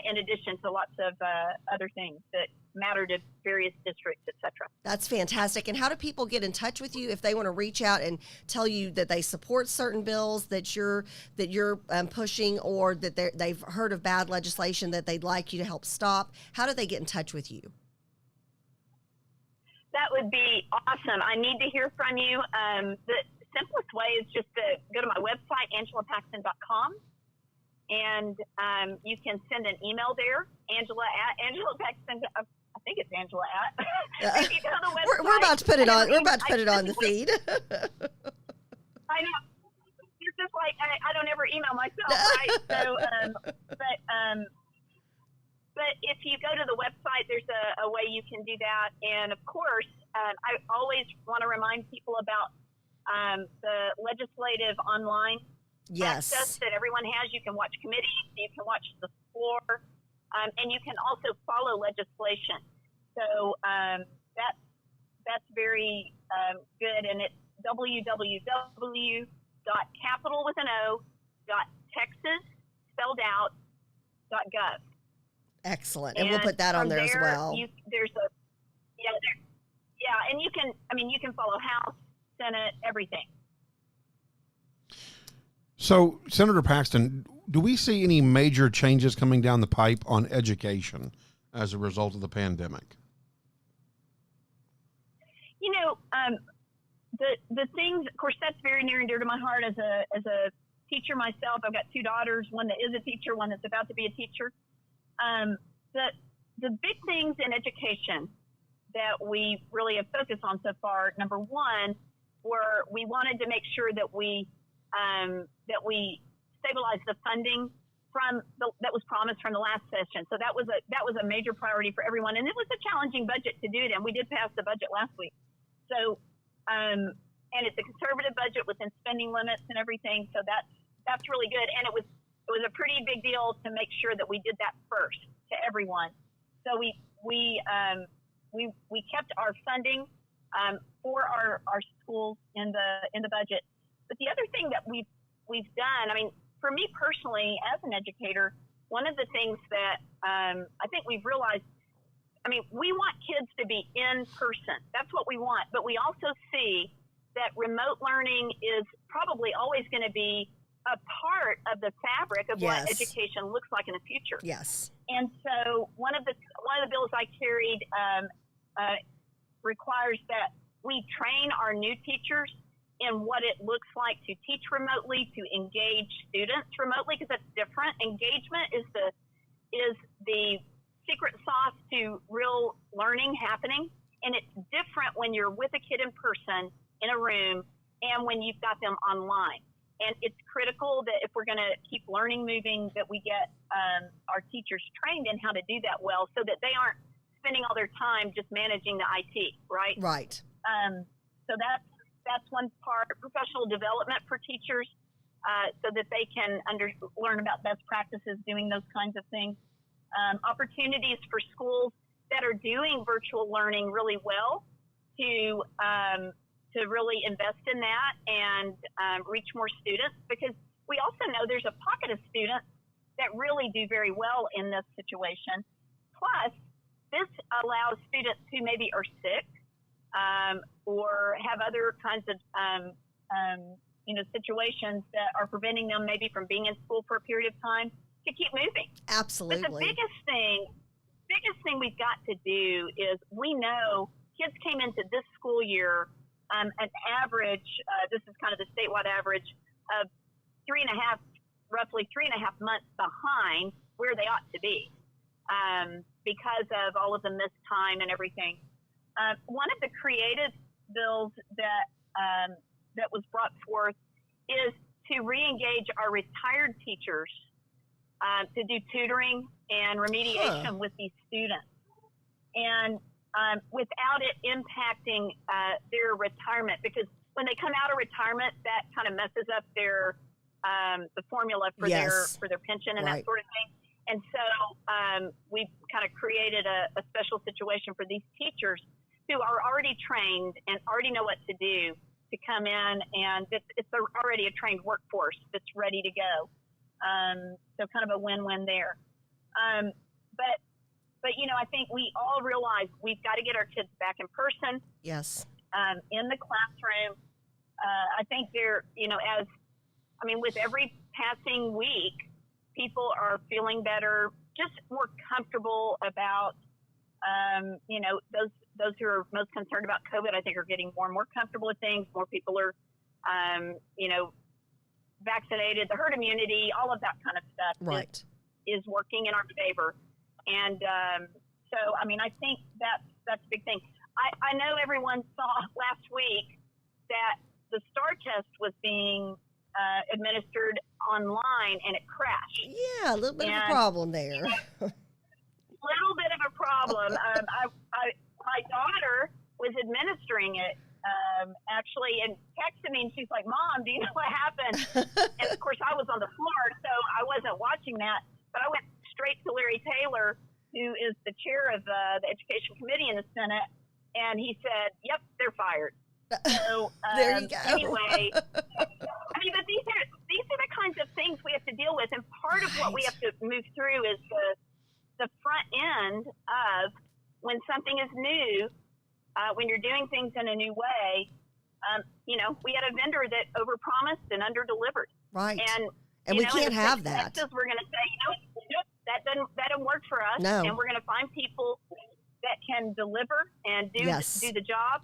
in addition to lots of other things that matter to various districts, et cetera. That's fantastic. And how do people get in touch with you if they want to reach out and tell you that they support certain bills that you're pushing, or that they've heard of bad legislation that they'd like you to help stop? How do they get in touch with you? That would be awesome. I need to hear from you. The simplest way is just to go to my website, angelapaxton.com. And you can send an email there, Angela Paxton. I think it's Angela at. If you go to the website, we're about to put it on. We're about to put it on the feed. I know. It's just like I don't ever email myself, right? So, but if you go to the website, there's a way you can do that. And of course, I always want to remind people about the legislative online access that everyone has. You can watch committees, you can watch the floor, and you can also follow legislation. So that's very good, and it's www.capital.texas.gov. Excellent, and we'll put that on there as well. And you can follow House, Senate, everything. So, Senator Paxton, do we see any major changes coming down the pipe on education as a result of the pandemic? The things, of course, that's very near and dear to my heart as a teacher myself. I've got 2 daughters, one that is a teacher, one that's about to be a teacher. The big things in education that we really have focused on so far, number one, were we wanted to make sure that we stabilize the funding that was promised from the last session. So that was a major priority for everyone, and it was a challenging budget to do it in. We did pass the budget last week. So and it's a conservative budget within spending limits and everything. So that's really good. And it was a pretty big deal to make sure that we did that first to everyone. So we kept our funding for our schools in the budget. But the other thing that we've done, I mean, for me personally, as an educator, one of the things that I think we've realized, I mean, we want kids to be in person. That's what we want. But we also see that remote learning is probably always going to be a part of the fabric of what education looks like in the future. Yes. And so one of the bills I carried requires that we train our new teachers in what it looks like to teach remotely, to engage students remotely, because that's different. Engagement is the secret sauce to real learning happening. And it's different when you're with a kid in person in a room and when you've got them online. And it's critical that if we're going to keep learning moving, that we get our teachers trained in how to do that well, so that they aren't spending all their time just managing the IT, right? Right. So that's one part. Professional development for teachers, so that they can learn about best practices doing those kinds of things. Opportunities for schools that are doing virtual learning really well to really invest in that and reach more students, because we also know there's a pocket of students that really do very well in this situation. Plus, this allows students who maybe are sick or have other kinds of situations that are preventing them maybe from being in school for a period of time to keep moving. Absolutely. But the biggest thing we've got to do is, we know kids came into this school year an average, this is kind of the statewide average, of roughly 3.5 months behind where they ought to be because of all of the missed time and everything. One of the creative bills that was brought forth is to re-engage our retired teachers to do tutoring and remediation with these students. And without it impacting their retirement, because when they come out of retirement, that kind of messes up their the formula for their pension and that sort of thing. And so we've kind of created a special situation for these teachers who are already trained and already know what to do to come in, and it's already a trained workforce that's ready to go. So kind of a win-win there. But I think we all realize we've got to get our kids back in person. Yes. In the classroom. I think with every passing week, people are feeling better, just more comfortable about, those who are most concerned about COVID, I think, are getting more and more comfortable with things. More people are, vaccinated, the herd immunity, all of that kind of stuff is working in our favor. And so, I think that's a big thing. I know everyone saw last week that the STAR test was being administered online and it crashed. Yeah, a little bit of a problem there. Little bit of a problem. My daughter was administering it actually, and texted me, and she's like, "Mom, do you know what happened?" And of course, I was on the floor, so I wasn't watching that. But I went straight to Larry Taylor, who is the chair of the Education Committee in the Senate, and he said, "Yep, they're fired." So there you go. Anyway, but these are the kinds of things we have to deal with, and part of what we have to move through is the front end of when something is new, when you're doing things in a new way. We had a vendor that overpromised and underdelivered. Right. And we can't have that. Texas, we're going to say, that doesn't work for us. No. And we're going to find people that can deliver and do the job.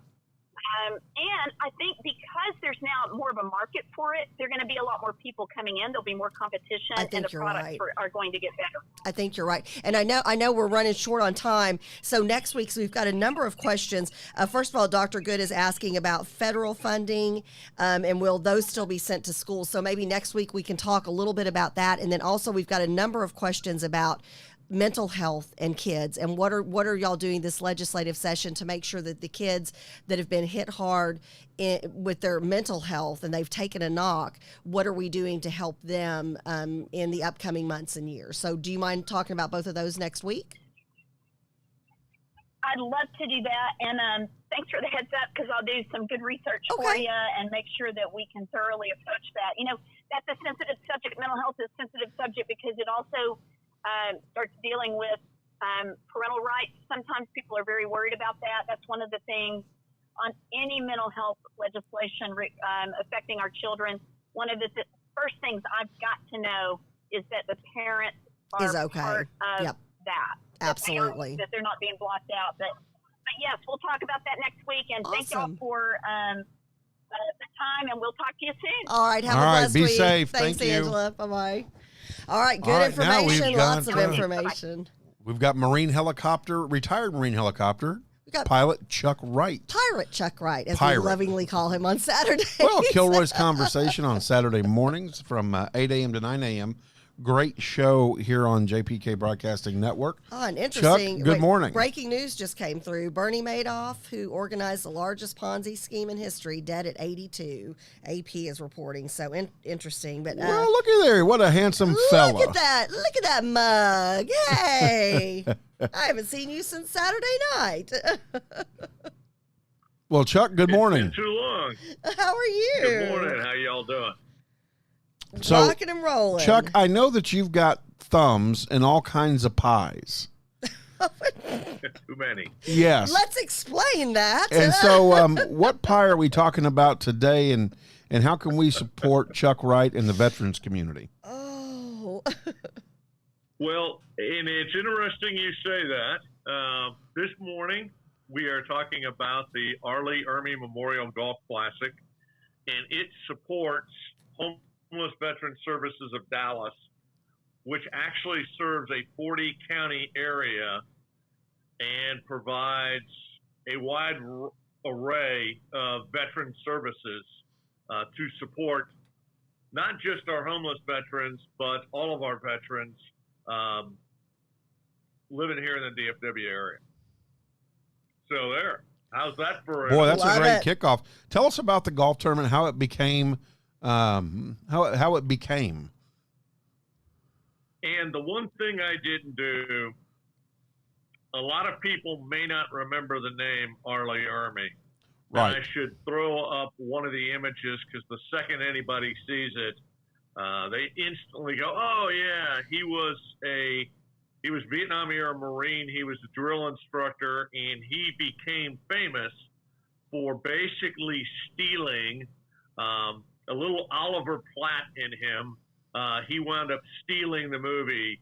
And I think because there's now more of a market for it, there are going to be a lot more people coming in. There'll be more competition, and the products are going to get better. I think you're right. And I know we're running short on time. So next week, we've got a number of questions. First of all, Dr. Good is asking about federal funding, and will those still be sent to schools? So maybe next week we can talk a little bit about that. And then also we've got a number of questions about mental health and kids, and what are y'all doing this legislative session to make sure that the kids that have been hit hard with their mental health and they've taken a knock, what are we doing to help them in the upcoming months and years? So do you mind talking about both of those next week? I'd love to do that, and thanks for the heads up, because I'll do some good research for you and make sure that we can thoroughly approach that. You know, that's a sensitive subject. Mental health is a sensitive subject because it also starts dealing with parental rights. Sometimes people are very worried about that. That's one of the things on any mental health legislation affecting our children. One of the first things I've got to know is that the parents are part of that. Absolutely. That they're not being blocked out. But yes, we'll talk about that next week. And thank y'all for the time, and we'll talk to you soon. All right. Have a blessed week. Be safe. Thanks, Thank you. Angela. Bye-bye. All right. Good information. Lots of information. We've got retired Marine helicopter pilot Chuck Wright. Pirate Chuck Wright, as we lovingly call him on Saturday. Well, Kilroy's Conversation on Saturday mornings from 8 a.m. to 9 a.m. Great show here on JPK Broadcasting Network. Oh, and interesting. Chuck, good morning. Breaking news just came through. Bernie Madoff, who organized the largest Ponzi scheme in history, dead at 82. AP is reporting. So interesting. But well, look at there. What a handsome fella. Look at that. Look at that mug. Hey. I haven't seen you since Saturday night. Well, Chuck, good morning. It's been too long. How are you? Good morning. How y'all doing? So, rocking and rolling. Chuck, I know that you've got thumbs in all kinds of pies. Too many. Yes. Let's explain that. And so what pie are we talking about today, and how can we support Chuck Wright and the veterans community? Oh. Well, and it's interesting you say that. This morning, we are talking about the Arleigh Irmi Memorial Golf Classic, and it supports Homeless Veteran Services of Dallas, which actually serves a 40-county area and provides a wide array of veteran services to support not just our homeless veterans, but all of our veterans living here in the DFW area. So there. How's that for Boy, that's a great kickoff. Tell us about the golf tournament, how it became. How it became. And the one thing I didn't do, a lot of people may not remember the name Arleigh Irmi. Right. And I should throw up one of the images, because the second anybody sees it, they instantly go, "Oh yeah, he was Vietnam era Marine. He was a drill instructor, and he became famous for basically stealing." A little Oliver Platt in him. He wound up stealing the movie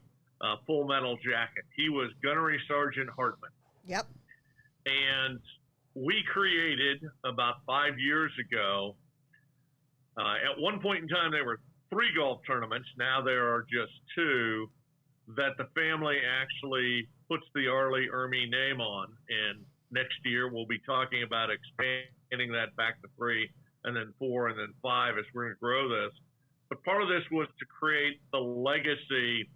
Full Metal Jacket. He was Gunnery Sergeant Hartman. Yep. And we created about 5 years ago, at one point in time, there were 3 golf tournaments. Now there are just 2 that the family actually puts the Arleigh Irmi name on. And next year, we'll be talking about expanding that back to 3. And then 4, and then 5 as we're going to grow this. But part of this was to create the legacy,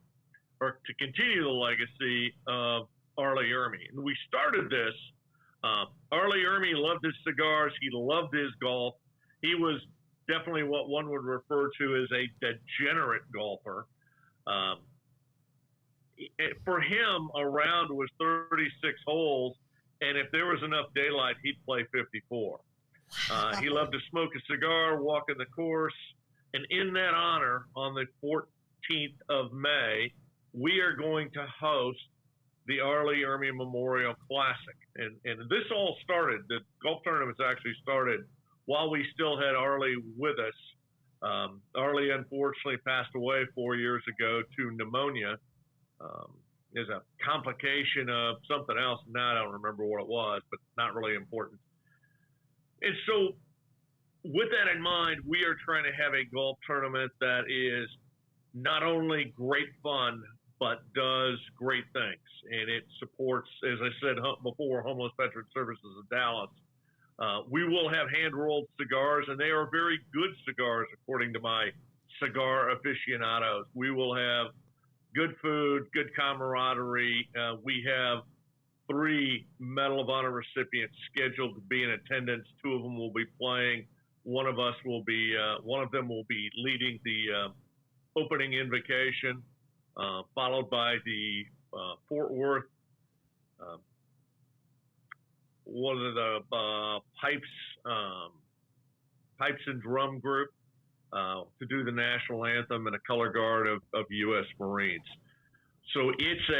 or to continue the legacy of Arleigh Irmi. And we started this. Arleigh Irmi loved his cigars. He loved his golf. He was definitely what one would refer to as a degenerate golfer. For him, a round was 36 holes, and if there was enough daylight, he'd play 54. He loved to smoke a cigar, walk in the course, and in that honor, on the 14th of May, we are going to host the Arleigh Irmi Memorial Classic. And this all started, the golf tournament actually started while we still had Arleigh with us. Arleigh unfortunately passed away 4 years ago to pneumonia. Is a complication of something else. Now I don't remember what it was, but not really important. And so with that in mind, we are trying to have a golf tournament that is not only great fun, but does great things. And it supports, as I said before, Homeless Veteran Services of Dallas. We will have hand-rolled cigars, and they are very good cigars, according to my cigar aficionados. We will have good food, good camaraderie. We have 3 Medal of Honor recipients scheduled to be in attendance. 2 of them will be playing. One of them will be leading the opening invocation, followed by the Fort Worth, one of the pipes and drum group to do the national anthem and a color guard of U.S. Marines. So it's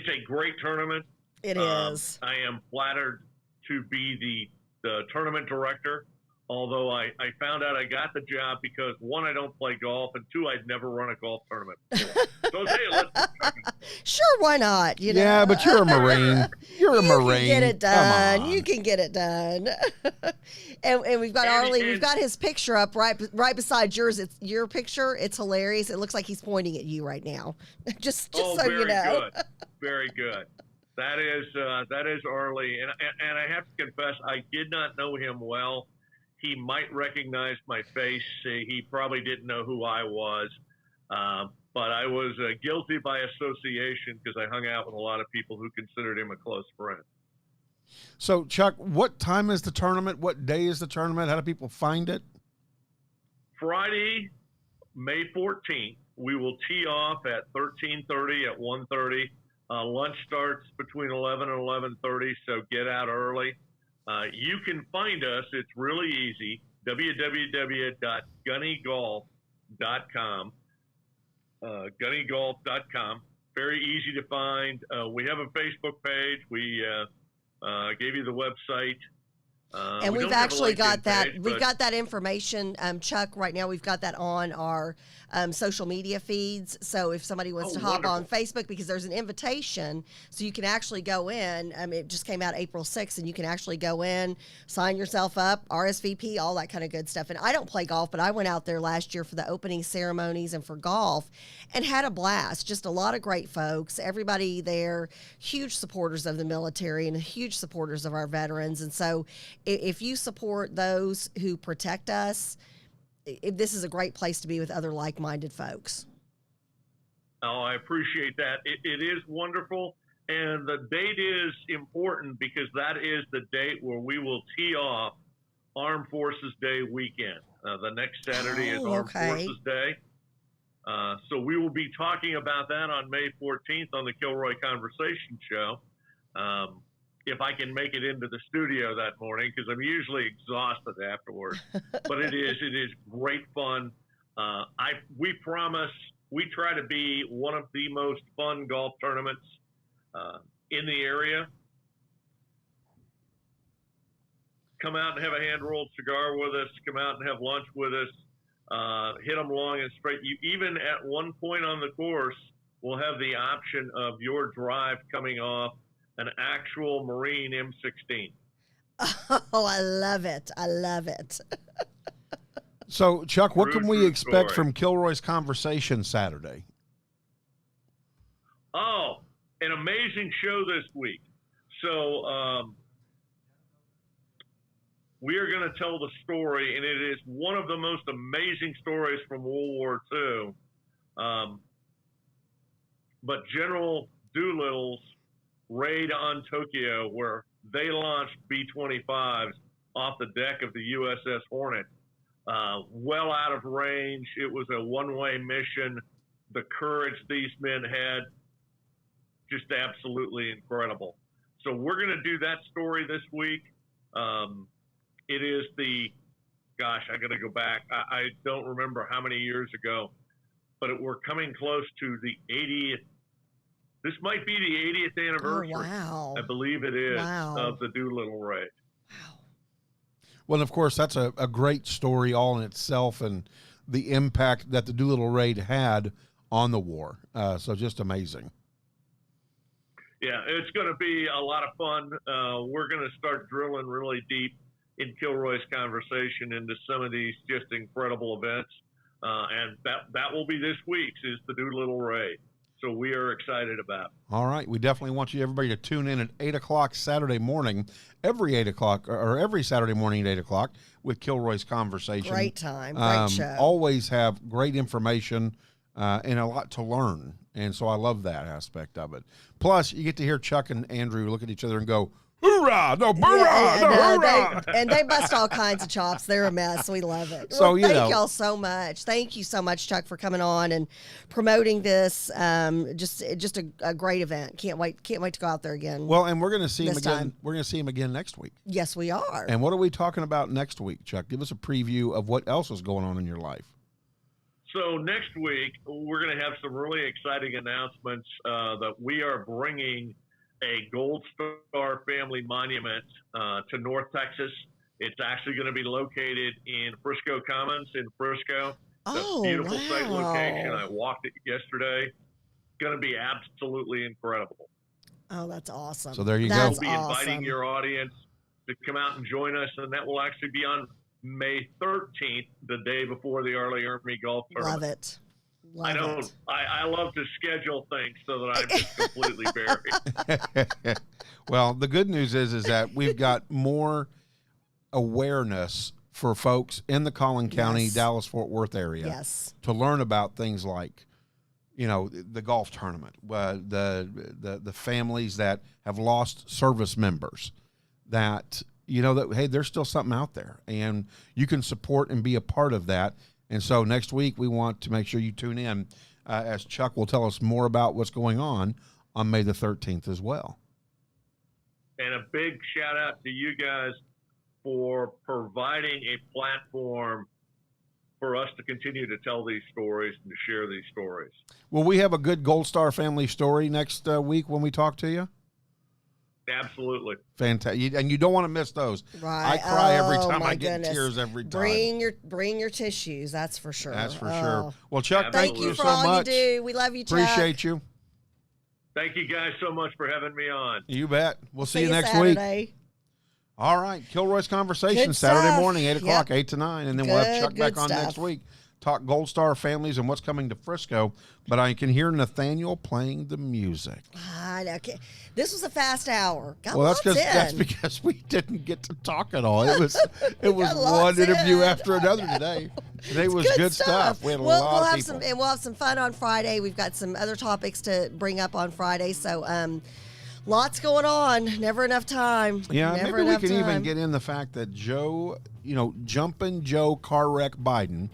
a great tournament. It is. I am flattered to be the tournament director, although I found out I got the job because 1, I don't play golf, and 2, I'd never run a golf tournament before. So hey, sure, why not? You know? Yeah, but you're a Marine. You're a Marine. You can get it done. You can get it done. and we've got Arleigh. We've got his picture up right beside yours. It's your picture. It's hilarious. It looks like he's pointing at you right now. just so you know. Good. Very good. That is Arleigh, and I have to confess, I did not know him well. He might recognize my face. He probably didn't know who I was, but I was guilty by association because I hung out with a lot of people who considered him a close friend. So, Chuck, what time is the tournament? What day is the tournament? How do people find it? Friday, May 14th. We will tee off at 13:30 at 1:30. Lunch starts between 11 and 11:30, so get out early. You can find us. It's really easy. www.gunnygolf.com. Gunnygolf.com. Very easy to find. We have a Facebook page. We gave you the website. And we've actually got that. We've got that information, Chuck. Right now, we've got that on our social media feeds. So if somebody wants to hop on Facebook, because there's an invitation, so you can actually go in. It just came out April 6th, and you can actually go in, sign yourself up, RSVP, all that kind of good stuff. And I don't play golf, but I went out there last year for the opening ceremonies and for golf, and had a blast. Just a lot of great folks. Everybody there, huge supporters of the military and huge supporters of our veterans. And so, if you support those who protect us, this is a great place to be with other like-minded folks. Oh, I appreciate that. It is wonderful. And the date is important because that is the date where we will tee off Armed Forces Day weekend. The next Saturday is Armed Forces Day. So we will be talking about that on May 14th on the Kilroy Conversation Show. If I can make it into the studio that morning, because I'm usually exhausted afterwards. But it is great fun. We promise we try to be one of the most fun golf tournaments in the area. Come out and have a hand-rolled cigar with us. Come out and have lunch with us. Hit them long and straight. You even at one point on the course will have the option of your drive coming off an actual Marine M16. Oh, I love it. I love it. So, Chuck, what can we expect from Kilroy's Conversation Saturday? Oh, an amazing show this week. So, we are going to tell the story, and it is one of the most amazing stories from World War II. But General Doolittle's raid on Tokyo, where they launched B-25s off the deck of the USS Hornet, well out of range. It was a one-way mission. The courage these men had, just absolutely incredible. So we're going to do that story this week. It is I got to go back. I don't remember how many years ago, but we're coming close to the 80th. This might be the 80th anniversary. Oh, wow. I believe it is, of the Doolittle raid. Wow. Well, of course, that's a great story all in itself, and the impact that the Doolittle raid had on the war. So just amazing. Yeah, it's going to be a lot of fun. We're going to start drilling really deep in Kilroy's Conversation into some of these just incredible events. And that will be this week's is the Doolittle raid. So we are excited about it. All right. We definitely want everybody to tune in at 8 o'clock Saturday morning, every 8 o'clock, or every Saturday morning at 8 o'clock with Kilroy's Conversation. Great time. Great show. Always have great information and a lot to learn. And so I love that aspect of it. Plus, you get to hear Chuck and Andrew look at each other and go, hoorah, no, hoorah, no, hoorah. And they bust all kinds of chops. They're a mess. We love it. So, well, thank y'all so much. Thank you so much, Chuck, for coming on and promoting this. Just a great event. Can't wait to go out there again. Well, and we're going to see him this again. time. We're going to see him again next week. Yes, we are. And what are we talking about next week, Chuck? Give us a preview of what else is going on in your life. So next week, we're going to have some really exciting announcements that we are bringing a Gold Star Family Monument to North Texas. It's actually going to be located in Frisco Commons in Frisco. Oh, beautiful wow. site location. I walked it yesterday. It's going to be absolutely incredible. Oh, that's awesome. So there you go. That's We'll be inviting awesome. your audience to come out and join us, and that will actually be on May 13th, the day before the Arleigh Irmi Golf Tournament. Love it. I love to schedule things so that I'm just completely buried. Well, the good news is that we've got more awareness for folks in the Collin County, Yes. Dallas-Fort Worth area Yes. to learn about things like, the golf tournament, the families that have lost service members, that that, hey, there's still something out there, and you can support and be a part of that. And so next week, we want to make sure you tune in as Chuck will tell us more about what's going on May the 13th as well. And a big shout out to you guys for providing a platform for us to continue to tell these stories and to share these stories. Will we have a good Gold Star family story next week when we talk to you? Absolutely. Fantastic. And you don't want to miss those. Right. I cry every time my I get goodness. tears every time. Bring your tissues. That's for sure. That's for Oh. sure. Well, Chuck, Thank thank you you for so all much. you do. We love you, Chuck. Appreciate you. Thank you guys so much for having me on. You bet. We'll see you next Saturday. week. All right. Kilroy's Conversation, Good Saturday stuff. morning, 8 o'clock, Yep. 8 to 9. And then we'll have Chuck Good back on next stuff. week. Talk Gold Star families and what's coming to Frisco. But I can hear Nathaniel playing the music. Okay. This was a fast hour. Got Well, lots that's in. because we didn't get to talk at all. It was got one lots interview in. after another today. Today was good stuff. We had a lot we'll of have people. we'll have some fun on Friday. We've got some other topics to bring up on Friday. So lots going on. Never enough time. Yeah, Never maybe we enough can even time. get in the fact that Joe, Jumpin' Joe car wreck Biden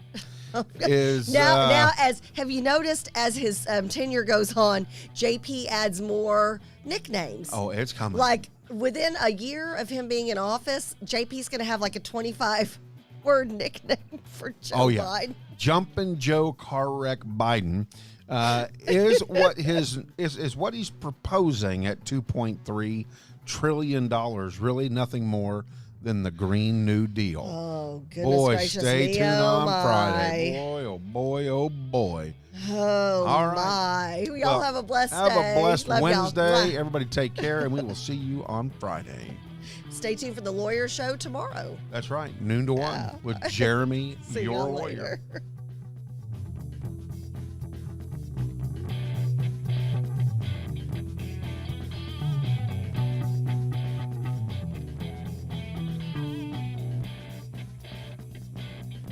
is now as have you noticed as his tenure goes on, JP adds more nicknames. Oh, it's coming. Like within a year of him being in office, JP's going to have like a 25-word nickname for Joe Biden. Jumpin' Joe car wreck Biden is what he's proposing at $2.3 trillion. Really nothing more than the Green New Deal. Oh, goodness Boy, gracious stay me. tuned Oh, on my. Friday. Boy, oh boy, oh boy. Oh, All right. my. Y'all Well, have a blessed Have day. a blessed Love y'all. Wednesday. Mwah. Everybody take care, and we will see you on Friday. Stay tuned for the Lawyer Show tomorrow. That's right, noon to 1 with Jeremy, See your y'all lawyer. later.